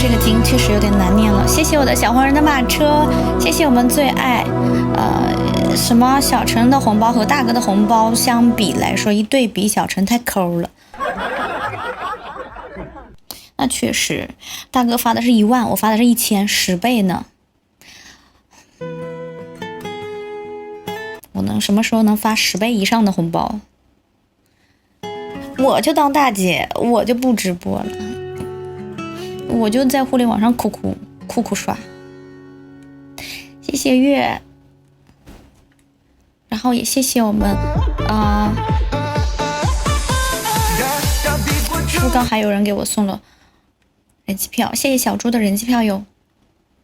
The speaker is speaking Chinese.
这个经确实有点难念了。谢谢我的小黄人的马车，谢谢我们最爱，什么小陈的红包和大哥的红包相比来说，一对比，小陈太抠了。那确实，大哥发的是10000，我发的是1000，10倍呢。我能什么时候能发10倍以上的红包？我就当大姐，我就不直播了，我就在互联网上哭刷。谢谢月，然后也谢谢我们是不是刚还有人给我送了人机票？谢谢小猪的人机票哟。